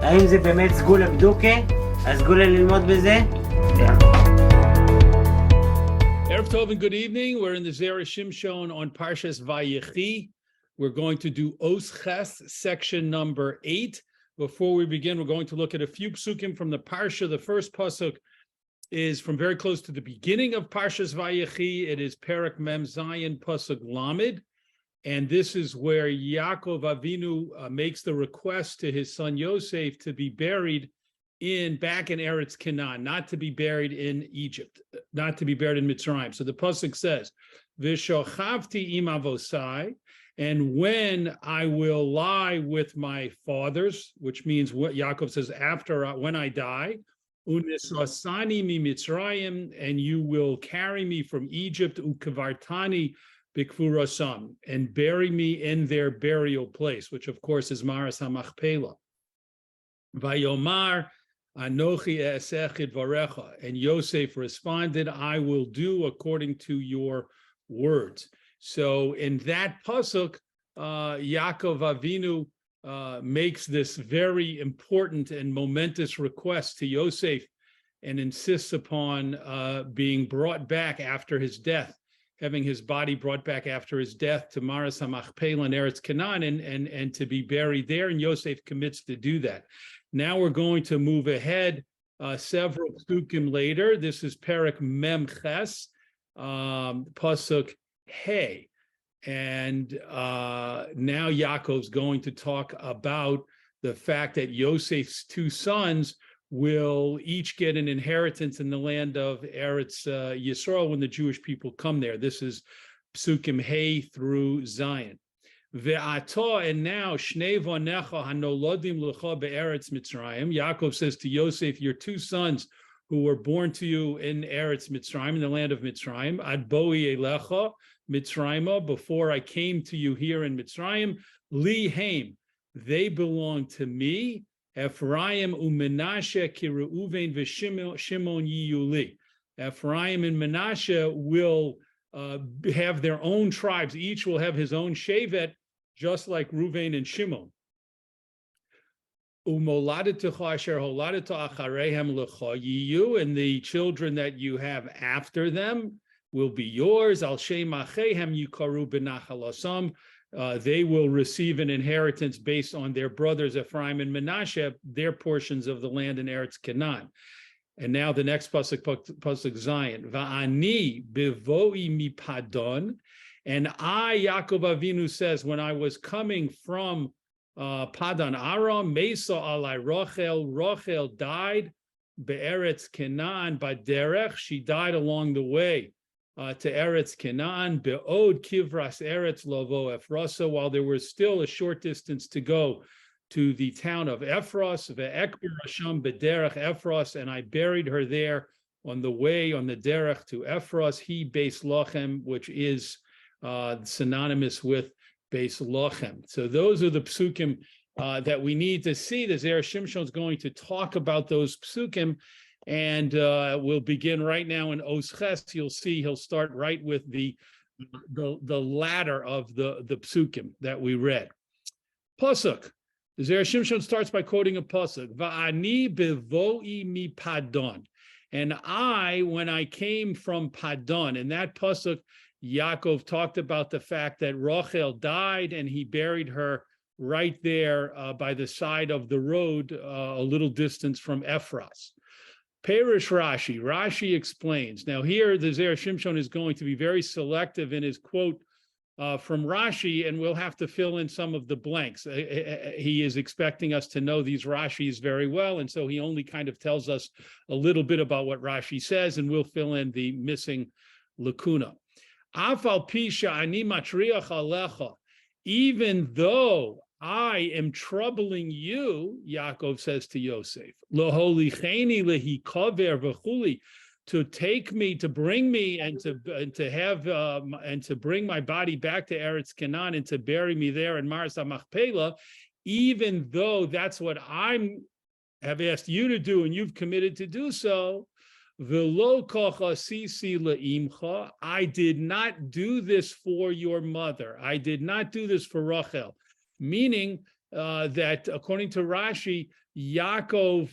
האם זה באמת סגולה בדוקה? הסגולה ללמוד בזה? Erev Tov and good evening. We're in the Zera Shimshon on Parshas Vayechi. We're going to do Os Ches, section number 8. Before we begin, we're going to look at a few psukim from the Parsha. The first pasuk is from very close to the beginning of Parshas Vayechi. It is Perek Mem Zayin pasuk Lamed. And this is where Yaakov Avinu makes the request to his son Yosef to be buried back in Eretz Canaan, not to be buried in Egypt, not to be buried in Mitzrayim. So the pasuk says, "V'shochavti im avosai," and when I will lie with my fathers, which means what Yaakov says when I die, unisasani mi Mitzrayim, and you will carry me from Egypt, ukavartani bikfurasam, and bury me in their burial place, which of course is Maras HaMachpelah. Vayomar Anochi esechid varecha, and Yosef responded, I will do according to your words. So in that pasuk, Yaakov Avinu makes this very important and momentous request to Yosef and insists upon being brought back after his death, having his body brought back after his death to Maras HaMachpelah in Eretz Canaan and to be buried there, and Yosef commits to do that. Now we're going to move ahead several psukim later. This is Perek Mem Ches, pasuk Hey. And now Yaakov's going to talk about the fact that Yosef's two sons will each get an inheritance in the land of Eretz Yisrael when the Jewish people come there. This is psukim Hey through Zion. Ve'ata, and now Shnei vanecha hanolodim lecha be'eretz Mitzrayim. Yaakov says to Yosef, your two sons who were born to you in Eretz Mitzrayim, in the land of Mitzrayim, ad boi elecha Mitzrayim, before I came to you here in Mitzrayim, li haim, they belong to me. Ephraim u'Menashe ki Reuven v'Shimon yiyuli. Ephraim and Menashe will have their own tribes. Each will have his own shevet, just like Reuven and Shimon. And the children that you have after them will be yours. They will receive an inheritance based on their brothers Ephraim and Menashe, their portions of the land in Eretz Canaan. And now the next pasuk Zion. Va'ani bivoi mi Padon, and I, Yaakov Avinu says, when I was coming from Padan Aram, Mesa alai Rachel. Rachel died be'eretz Canaan baderech. She died along the way to Eretz Canaan. Be'od kivras Eretz Lovo Ephrasa, while there was still a short distance to go to the town of Ephros, ve'ekbir Hashem b'derech Ephros, and I buried her there on the way, on the derech to Ephros, he Beis Lochem, which is synonymous with Beis Lochem. So those are the psukim that we need to see. The Zera Shimshon is going to talk about those psukim, and we'll begin right now in Os Ches. You'll see he'll start right with the latter of the psukim that we read. Pasuk. The Zera Shimshon starts by quoting a pasuk, "Va'ani bevoi mi Padon," and I, when I came from Padon. In that pasuk, Yaakov talked about the fact that Rachel died, and he buried her right there by the side of the road, a little distance from Ephros. Perish Rashi. Rashi explains. Now here, the Zera Shimshon is going to be very selective in his quote from Rashi, and we'll have to fill in some of the blanks. He is expecting us to know these Rashis very well, and so he only kind of tells us a little bit about what Rashi says, and we'll fill in the missing lacuna. Afal pisha ani matriach alecha, even though I am troubling you, Yaakov says to Yosef, lo holicheni lehikaver v'chuli, to take me, to bring me, and to bring my body back to Eretz Canaan and to bury me there in Maras HaMachpelah, even though that's what I have asked you to do and you've committed to do so. V'lo kocha sisi le'imcha, I did not do this for your mother. I did not do this for Rachel. Meaning, that according to Rashi, Yaakov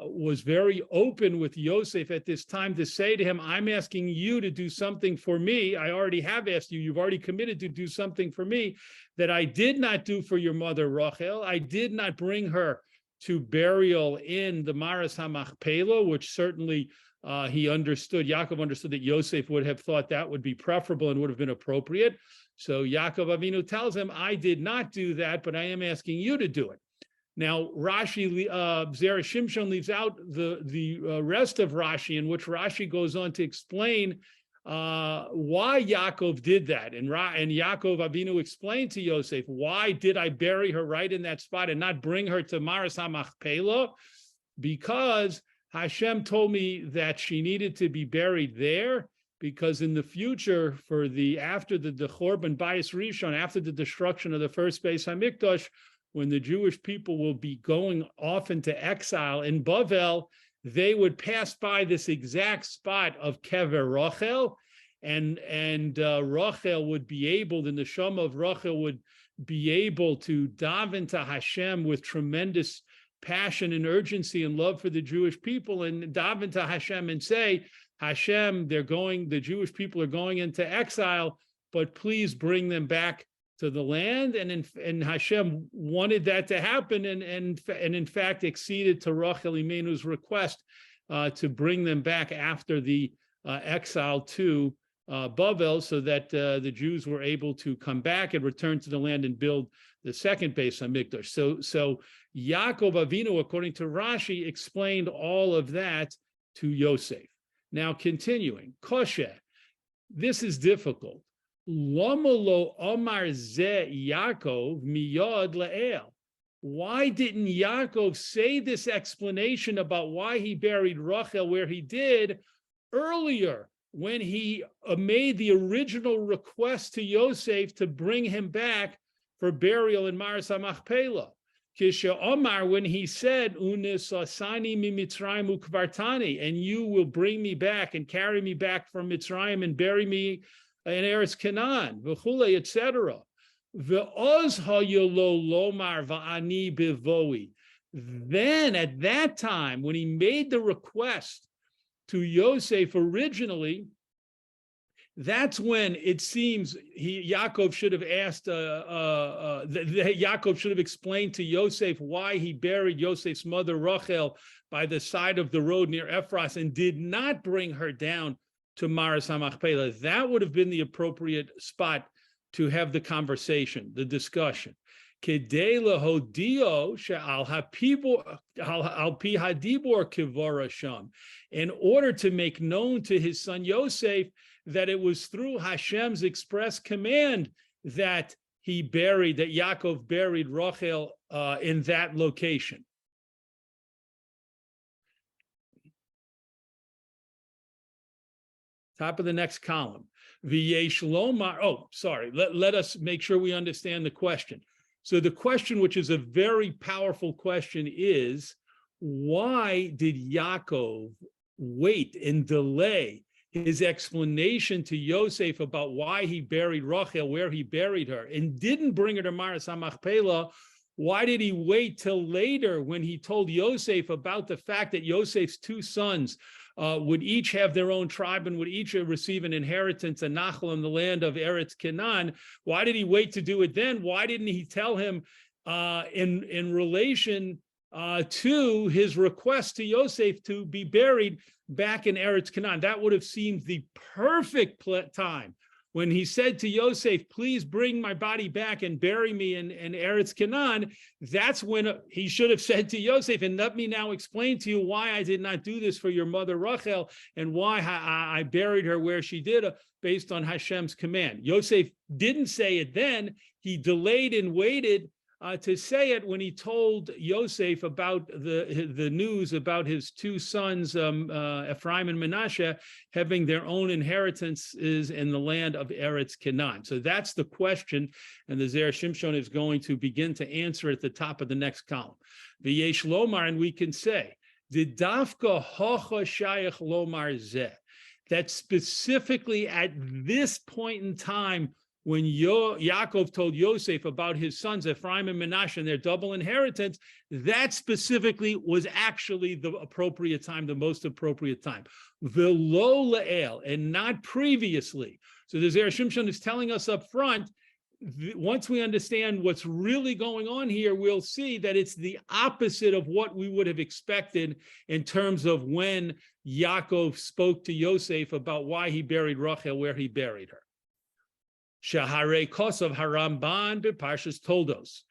was very open with Yosef at this time to say to him, I'm asking you to do something for me. I already have asked you. You've already committed to do something for me that I did not do for your mother, Rachel. I did not bring her to burial in the Maras HaMachpelah, which certainly Yaakov understood that Yosef would have thought that would be preferable and would have been appropriate. So Yaakov Avinu tells him, I did not do that, but I am asking you to do it. Now, Rashi, Zera Shimshon leaves out the rest of Rashi, in which Rashi goes on to explain why Yaakov did that. And Yaakov Avinu explained to Yosef, why did I bury her right in that spot and not bring her to Maras HaMachpelah? Because Hashem told me that she needed to be buried there, because in the future, after the Chorban Bayis Rishon, after the destruction of the first Beis HaMikdash, when the Jewish people will be going off into exile in Bavel, they would pass by this exact spot of Kever Rachel, and Rachel would be able, the neshama of Rachel would be able to daven to Hashem with tremendous passion and urgency and love for the Jewish people, and daven to Hashem and say, Hashem, the Jewish people are going into exile, but please bring them back to the land. And Hashem wanted that to happen, and in fact acceded to Rachel Imenu's request to bring them back after the exile to Bavel, so that the Jews were able to come back and return to the land and build the second Beis HaMikdash. So Yaakov Avinu, according to Rashi, explained all of that to Yosef. Now continuing, Koshe, this is difficult. Lama lo omar ze Yaakov miyod le'el. Why didn't Yaakov say this explanation about why he buried Rachel where he did earlier, when he made the original request to Yosef to bring him back for burial in Maras HaMachpelah? Kisha Omar, when he said, Unisasani mi Mitzrayim ukvartani, and you will bring me back and carry me back from Mitzrayim and bury me in Eretz Canaan, v'chule, etc. Ve'oz hayolo lomar va'ani bivoi. Then at that time, when he made the request to Yosef originally, that's when it seems Yaakov should have asked, Yaakov should have explained to Yosef why he buried Yosef's mother Rachel by the side of the road near Ephras and did not bring her down to Maras HaMachpelah. That would have been the appropriate spot to have the conversation, the discussion. Kedei lehodio she'al pi hadibor kivora sham, in order to make known to his son Yosef that it was through Hashem's express command that Yaakov buried Rachel in that location. Top of the next column. V'yesh lomar. Oh, sorry. Let us make sure we understand the question. So the question, which is a very powerful question, is why did Yaakov wait and delay his explanation to Yosef about why he buried Rachel where he buried her and didn't bring her to Maras HaMachpelah? Why did he wait till later when he told Yosef about the fact that Yosef's two sons would each have their own tribe and would each receive an inheritance, a nachal, in the land of Eretz Canaan? Why did he wait to do it then? Why didn't he tell him in relation to his request to Yosef to be buried back in Eretz Canaan? That would have seemed the perfect time when he said to Yosef, please bring my body back and bury me in Eretz Canaan. That's when he should have said to Yosef, and let me now explain to you why I did not do this for your mother Rachel and why I buried her where she did based on Hashem's command. Yosef didn't say it then. He delayed and waited to say it when he told Yosef about the news about his two sons, Ephraim and Manasseh, having their own inheritances in the land of Eretz Canaan. So that's the question, and the Zera Shimshon is going to begin to answer at the top of the next column. V'yesh lomar, and we can say, Didafka hocha shayach lomar zeh, that specifically at this point in time, when Yaakov told Yosef about his sons, Ephraim and Menashe, and their double inheritance, that specifically was actually the appropriate time, the most appropriate time. V'lo le'el, and not previously. So the Zera Shimshon is telling us up front, once we understand what's really going on here, we'll see that it's the opposite of what we would have expected in terms of when Yaakov spoke to Yosef about why he buried Rachel where he buried her. Shahare Kosav Haramban Parshas Toldos.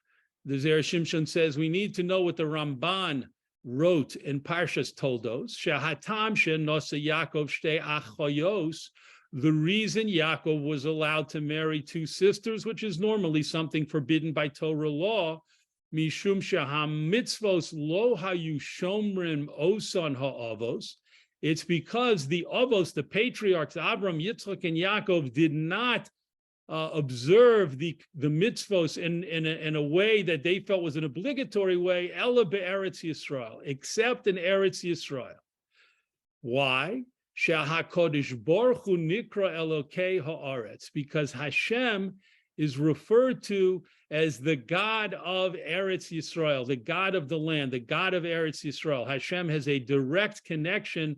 The Zera Shimshon says we need to know what the Ramban wrote in Parshas Toldos. Shahatam Shenosa Yaakov Shtei Achoyos. The reason Yaakov was allowed to marry two sisters, which is normally something forbidden by Torah law, Mishum Shaham Mitzvos Lo Hayu Shomrim Osan Ha'avos. It's because the Avos, the patriarchs, Abram, Yitzchak, and Yaakov, did not observe the mitzvos in a way that they felt was an obligatory way, Ela be'eretz Yisrael, except in Eretz Yisrael. Why? Shahakodesh Baruch Hu Nikra Elokei Haaretz, because Hashem is referred to as the God of Eretz Yisrael, the God of the land, the God of Eretz Yisrael. Hashem has a direct connection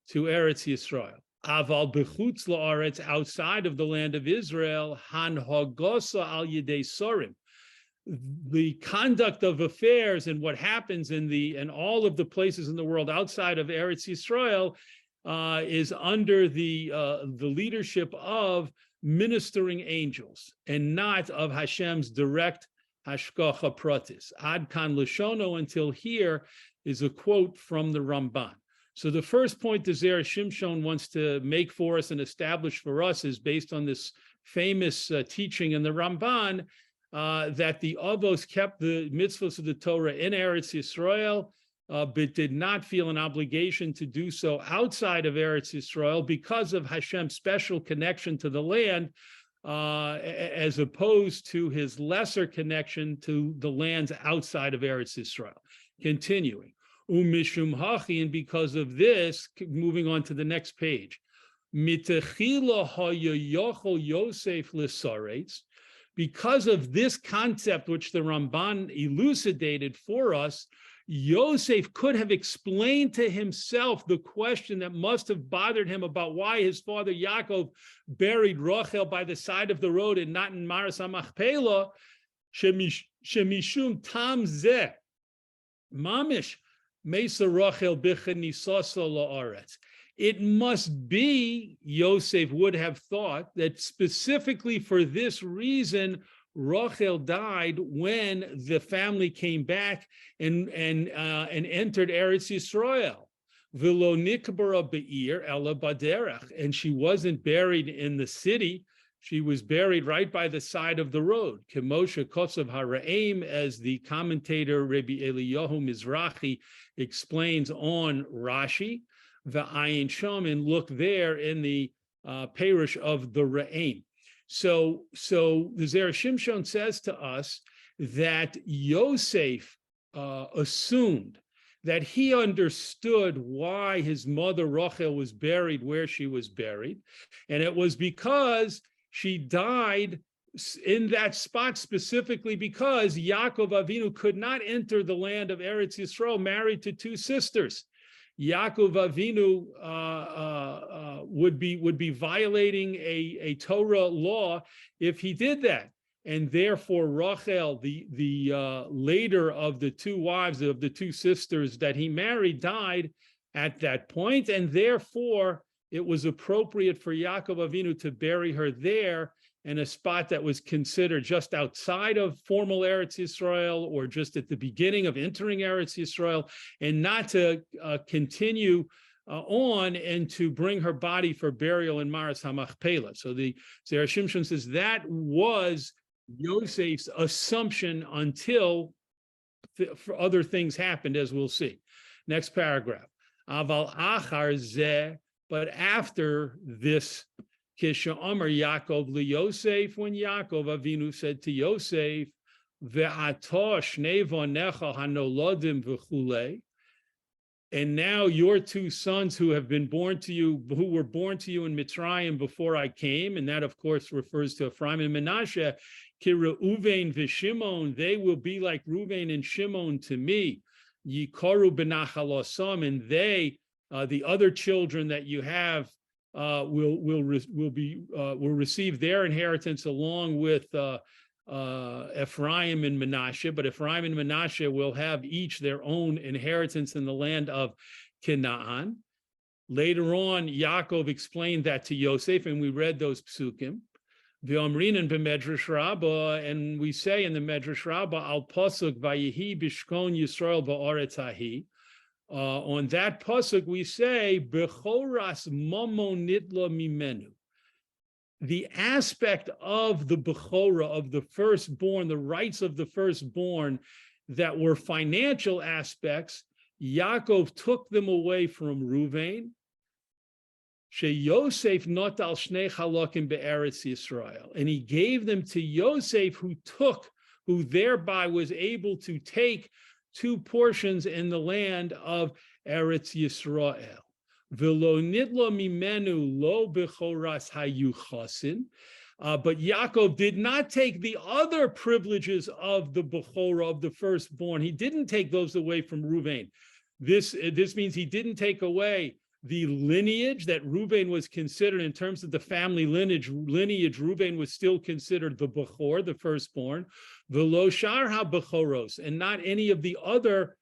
to Eretz Yisrael. Aval bechutz la'aretz, outside of the land of Israel, han hagosa al yedei sorim. The conduct of affairs and what happens in all of the places in the world outside of Eretz Yisrael is under the leadership of ministering angels and not of Hashem's direct hashgacha pratis. Ad kan lashono, until here is a quote from the Ramban. So the first point the Zera Shimshon wants to make for us and establish for us is based on this famous teaching in the Ramban that the Avos kept the mitzvahs of the Torah in Eretz Yisrael, but did not feel an obligation to do so outside of Eretz Yisrael because of Hashem's special connection to the land, as opposed to his lesser connection to the lands outside of Eretz Yisrael. Continuing, Umishum hachi, and because of this, moving on to the next page, mitechila hayoyochol Yosef lisaretz. Because of this concept, which the Ramban elucidated for us, Yosef could have explained to himself the question that must have bothered him about why his father Yaakov buried Rachel by the side of the road and not in Maras HaMachpelah, shemishum tam zeh, mamish mesa Rachel bicha nisasa la'aretz. It must be, Yosef would have thought, that specifically for this reason, Rachel died when the family came back and entered Eretz Yisrael. V'lo nikbara be'ir ela baderech, and she wasn't buried in the city; she was buried right by the side of the road. Kemoshe Kosav Haraim, as the commentator Rabbi Eliyahu Mizrahi explains on Rashi. The Ayin Sham, and look there in the parish of the Ra'im. So the Zera Shimshon says to us that Yosef assumed that he understood why his mother Rachel was buried where she was buried, and it was because she died in that spot specifically because Yaakov Avinu could not enter the land of Eretz Yisrael married to two sisters. Yaakov Avinu would be violating a Torah law if he did that, and therefore Rachel, the later of the two wives of the two sisters that he married, died at that point, and therefore it was appropriate for Yaakov Avinu to bury her there in a spot that was considered just outside of formal Eretz Yisrael or just at the beginning of entering Eretz Yisrael, and not to continue on and to bring her body for burial in Maras HaMachpelah. So the Zera Shimshon says that was Yosef's assumption until other things happened, as we'll see. Next paragraph. Aval achar zeh, but after this, Kisha Amar Yaakov liYosef, when Yaakov Avinu said to Yosef, Ve'ato shnei vonecha hanoladim v'chulei, and now your two sons who were born to you in Mitzrayim before I came, and that of course refers to Ephraim and Manasseh, ki Reuven v'Shimon, they will be like Reuven and Shimon to me. Yikaru b'nachalosam, and they, the other children that you have, will receive their inheritance along with Ephraim and Manasseh, but Ephraim and Manasseh will have each their own inheritance in the land of Canaan. Later on, Yaakov explained that to Yosef, and we read those psukim. V'omrinan b'medrash Rabbah, and we say in the Medrash Rabbah, al pasuk vayehi bishkon Yisrael ba'aretz hahi. On that pasuk, we say bechoras mamo nitla mimenu. The aspect of the Bechorah, of the firstborn, the rights of the firstborn that were financial aspects, Yaakov took them away from Reuven. Yosef not al shnei chalakim be'eretz Yisrael, and he gave them to Yosef, who thereby was able to take 2 portions in the land of Eretz Yisrael. V'lo nitlo mimenu lo bechoras hayu chasin. But Yaakov did not take the other privileges of the Bechorah, of the firstborn. He didn't take those away from Reuven. This means he didn't take away the lineage that Reuven was considered in terms of the family lineage. Reuven was still considered the Bechor, the firstborn. V'lo shar ha-Bechoros, and not any of the other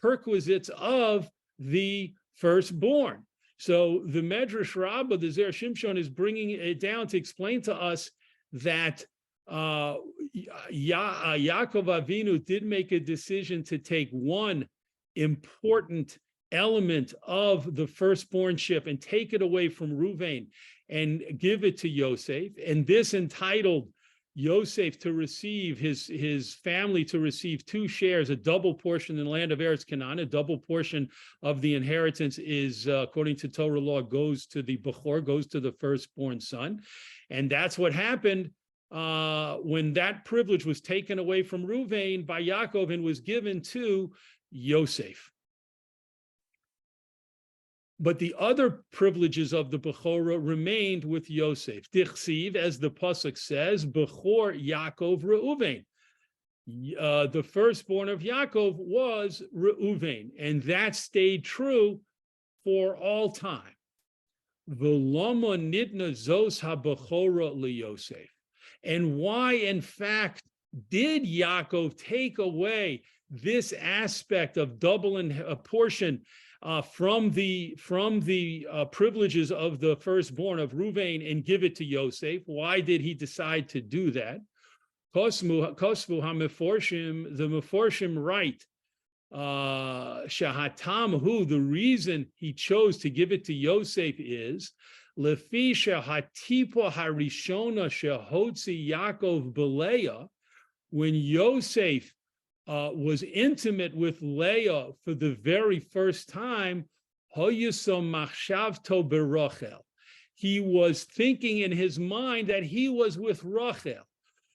perquisites of the firstborn. So the Medrash Rabbah, the Zera Shimshon, is bringing it down to explain to us that Yaakov Avinu did make a decision to take one important element of the firstbornship and take it away from Reuven and give it to Yosef, and this entitled Yosef to receive, his family to receive 2 shares, a double portion in the land of Eretz Canaan. A double portion of the inheritance is, according to Torah law, goes to the Bechor, goes to the firstborn son. And that's what happened when that privilege was taken away from Reuven by Yaakov and was given to Yosef. But the other privileges of the Bechorah remained with Yosef. Dichsiv, as the pasuk says, Bechor Yaakov Reuven. The firstborn of Yaakov was Reuven, and that stayed true for all time. V'lama nidna zos ha-Bechorah li-Yosef. And why, in fact, did Yaakov take away this aspect of double a portion from the privileges of the firstborn of Reuven and give it to Yosef? Why did he decide to do that? Kosvu ha-meforshim, the meforshim write, shahatam hu, the reason he chose to give it to Yosef is lefi shahatipo harishona shehotzi Yaakov beleah, when Yosef was intimate with Leah for the very first time, he was thinking in his mind that he was with Rachel.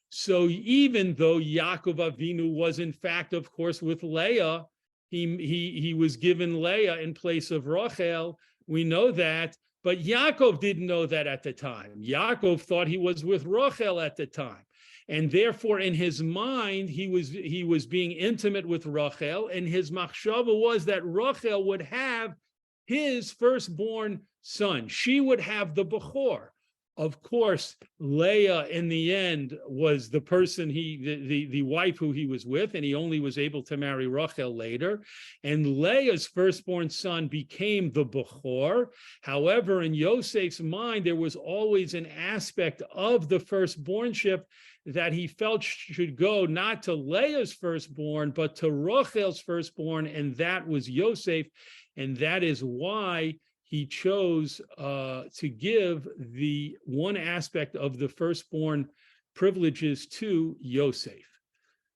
So even though Yaakov Avinu was in fact, of course, with Leah, he was given Leah in place of Rachel. We know that, but Yaakov didn't know that at the time. Yaakov thought he was with Rachel at the time. And therefore, in his mind, he was being intimate with Rachel, and his machshava was that Rachel would have his firstborn son. She would have the Bechor. Of course, Leah, in the end, was the person the wife who he was with, and he only was able to marry Rachel later. And Leah's firstborn son became the Bechor. However, in Yosef's mind, there was always an aspect of the firstbornship that he felt should go not to Leah's firstborn, but to Rachel's firstborn, and that was Yosef. And that is why he chose to give the one aspect of the firstborn privileges to Yosef.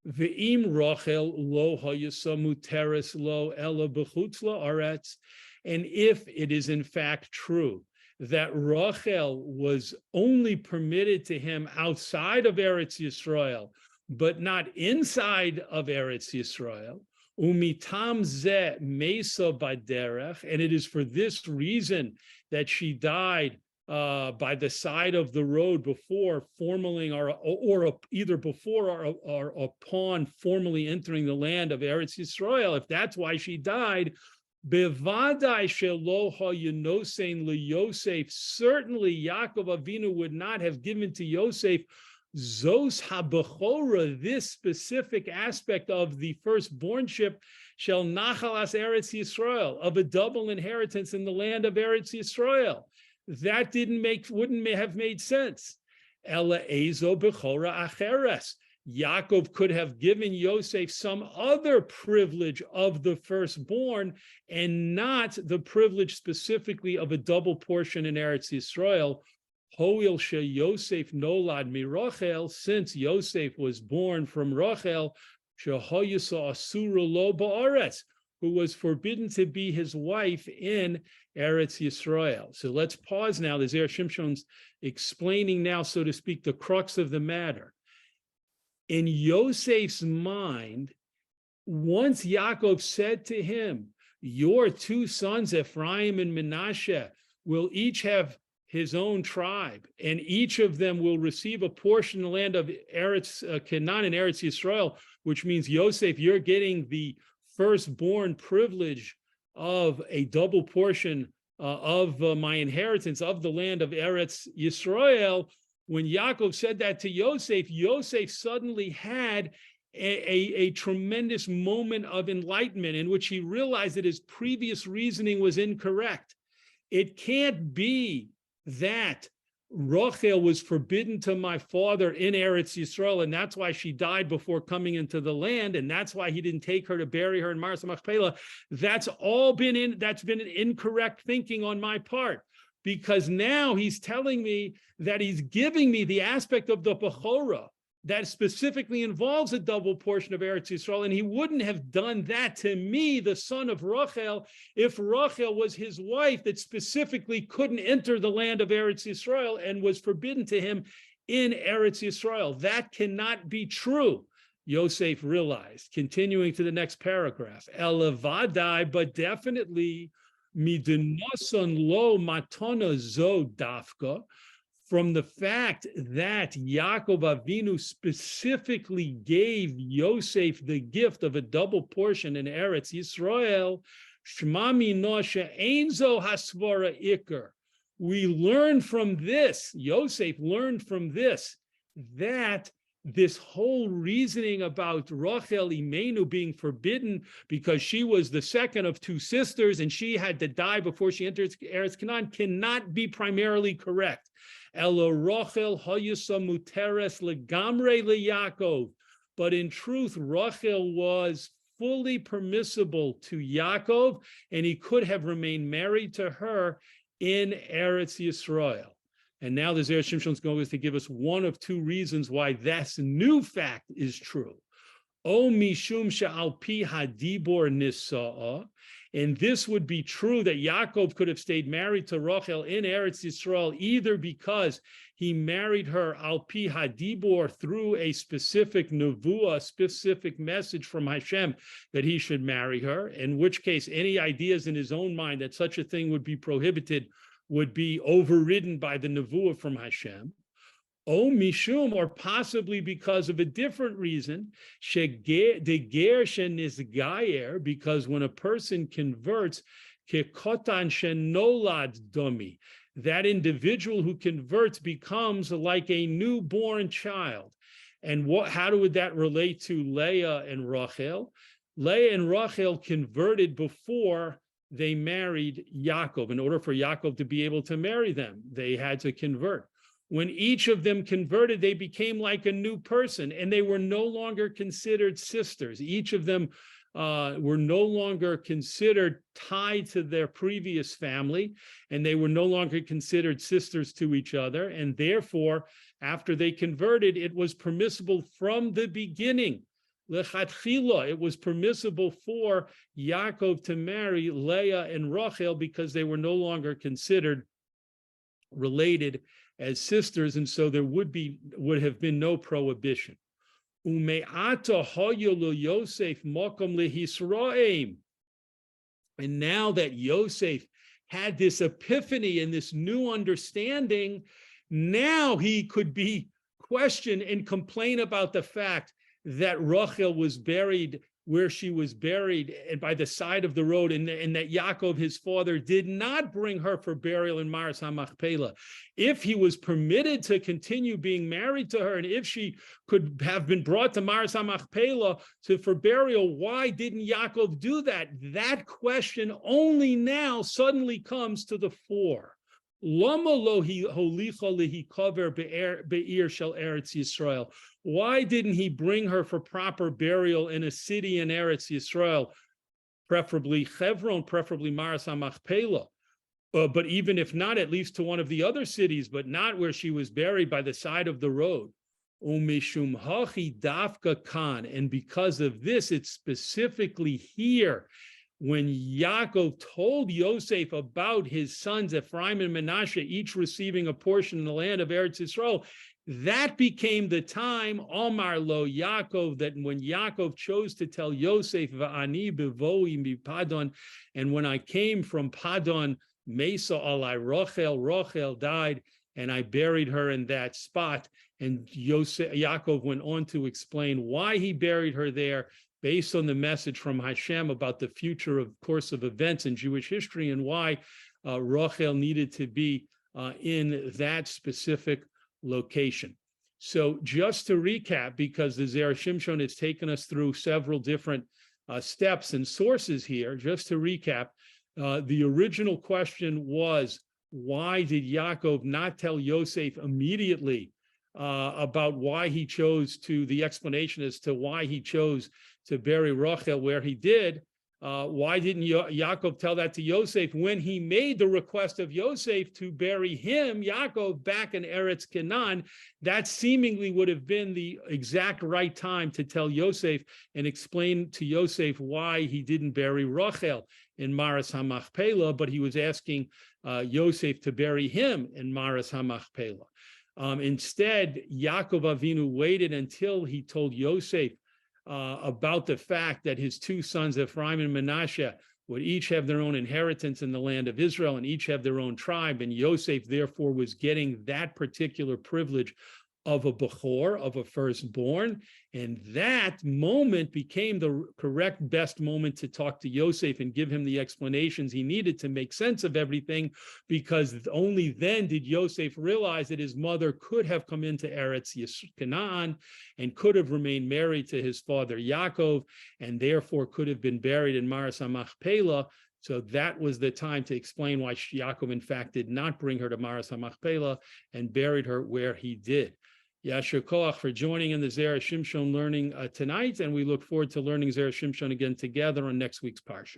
Ve'im Rachel lo hayasamu teres lo ela b'chutz la'aretz. And if it is in fact true that Rachel was only permitted to him outside of Eretz Yisrael, but not inside of Eretz Yisrael, Umitam ze mesa baderech, and it is for this reason that she died by the side of the road before formally, or either before or upon formally entering the land of Eretz Yisrael. If that's why she died, bevadai shelo ha'yinosein leYosef. Certainly, Yaakov Avinu would not have given to Yosef Zos habechora, this specific aspect of the firstbornship, shall nachalas Eretz Yisrael, of a double inheritance in the land of Eretz Yisrael. That wouldn't have made sense. Ela ezo bechora acheres. Yaakov could have given Yosef some other privilege of the firstborn, and not the privilege specifically of a double portion in Eretz Yisrael. Hoil she Yosef nolad mi Rachel, since Yosef was born from Rachel, shehoyasa asura lo ba'aretz, who was forbidden to be his wife in Eretz Yisrael. So let's pause now. The Zera Shimshon's explaining now, so to speak, the crux of the matter. In Yosef's mind, once Yaakov said to him, your two sons, Ephraim and Menashe, will each have his own tribe, and each of them will receive a portion of the land of Eretz Canaan and Eretz Yisrael, which means, Yosef, you're getting the firstborn privilege of a double portion of my inheritance of the land of Eretz Yisrael. When Yaakov said that to Yosef, Yosef suddenly had a tremendous moment of enlightenment in which he realized that his previous reasoning was incorrect. It can't be that Rachel was forbidden to my father in Eretz Yisrael, and that's why she died before coming into the land, and that's why he didn't take her to bury her in Maras Machpelah. That's been an incorrect thinking on my part, because now he's telling me that he's giving me the aspect of the Bechorah that specifically involves a double portion of Eretz Yisrael, and he wouldn't have done that to me, the son of Rachel, if Rachel was his wife that specifically couldn't enter the land of Eretz Yisrael and was forbidden to him in Eretz Yisrael. That cannot be true, Yosef realized. Continuing to the next paragraph, Elevadai, but definitely, midenoson lo matana zo dafka, from the fact that Yaakov Avinu specifically gave Yosef the gift of a double portion in Eretz Yisrael, Shmami Nosha Einzo Hasvara Iker. We learn from this, Yosef learned from this, that this whole reasoning about Rachel Imenu being forbidden because she was the second of two sisters and she had to die before she entered Eretz Canaan cannot be primarily correct. Ela Rachel hayusa muteres legamre leYaakov. But in truth, Rachel was fully permissible to Yaakov, and he could have remained married to her in Eretz Yisrael. And now the Zera Shimshon is going to give us one of two reasons why this new fact is true. O mishum she'al pi hadibor nisa'a, and this would be true that Yaakov could have stayed married to Rachel in Eretz Yisrael either because he married her al pi hadibor through a specific nevuah, specific message from Hashem that he should marry her, in which case any ideas in his own mind that such a thing would be prohibited would be overridden by the nevuah from Hashem. O mishum, or possibly because of a different reason, because when a person converts, kekotan shenolad domi, that individual who converts becomes like a newborn child. And how would that relate to Leah and Rachel? Leah and Rachel converted before they married Yaakov. In order for Yaakov to be able to marry them, they had to convert. When each of them converted, they became like a new person, and they were no longer considered sisters. Each of them were no longer considered tied to their previous family, and they were no longer considered sisters to each other. And therefore, after they converted, it was permissible from the beginning. Lechatchila, it was permissible for Yaakov to marry Leah and Rachel because they were no longer considered related as sisters, and so there would have been no prohibition. Ume'ata hoyolo Yosef mokom lehisraim. And now that Yosef had this epiphany and this new understanding, now he could be questioned and complain about the fact that Rachel was buried where she was buried and by the side of the road, and that Yaakov, his father, did not bring her for burial in Maras HaMachpelah. If he was permitted to continue being married to her, and if she could have been brought to Maras HaMachpelah for burial, why didn't Yaakov do that? That question only now suddenly comes to the fore. Lama lo holicha lehikaver be'ir shel Eretz Yisrael. Why didn't he bring her for proper burial in a city in Eretz Yisrael, preferably Hebron, preferably Maras HaMachpelah? But even if not, at least to one of the other cities, but not where she was buried by the side of the road. Umishum hachi dafka kan. And because of this, it's specifically here, when Yaakov told Yosef about his sons Ephraim and Manasseh, each receiving a portion in the land of Eretz Yisrael, that became the time, Omar lo Yaakov, that when Yaakov chose to tell Yosef, Va'ani bevoi mi Padon, and when I came from Padon, Mesa alai Rachel died, and I buried her in that spot. And Yaakov went on to explain why he buried her there, based on the message from Hashem about the future of course of events in Jewish history, and why Rachel needed to be in that specific location. So just to recap, because the Zera Shimshon has taken us through several different steps and sources here, just to recap, the original question was, why did Yaakov not tell Yosef immediately about why he chose to, the explanation as to why he chose to bury Rachel where he did. Why didn't Yaakov tell that to Yosef when he made the request of Yosef to bury him, Yaakov, back in Eretz Canaan? That seemingly would have been the exact right time to tell Yosef and explain to Yosef why he didn't bury Rachel in Maras HaMachpelah, but he was asking Yosef to bury him in Maras HaMachpelah. Instead, Yaakov Avinu waited until he told Yosef about the fact that his two sons, Ephraim and Manasseh, would each have their own inheritance in the land of Israel and each have their own tribe. And Yosef, therefore, was getting that particular privilege of a Bechor, of a firstborn. And that moment became the correct, best moment to talk to Yosef and give him the explanations he needed to make sense of everything, because only then did Yosef realize that his mother could have come into Eretz Canaan and could have remained married to his father Yaakov, and therefore could have been buried in Maras HaMachpelah. So that was the time to explain why Yaakov, in fact, did not bring her to Maras HaMachpelah and buried her where he did. Yasher Koach for joining in the Zera Shimshon learning tonight, and we look forward to learning Zera Shimshon again together on next week's Parsha.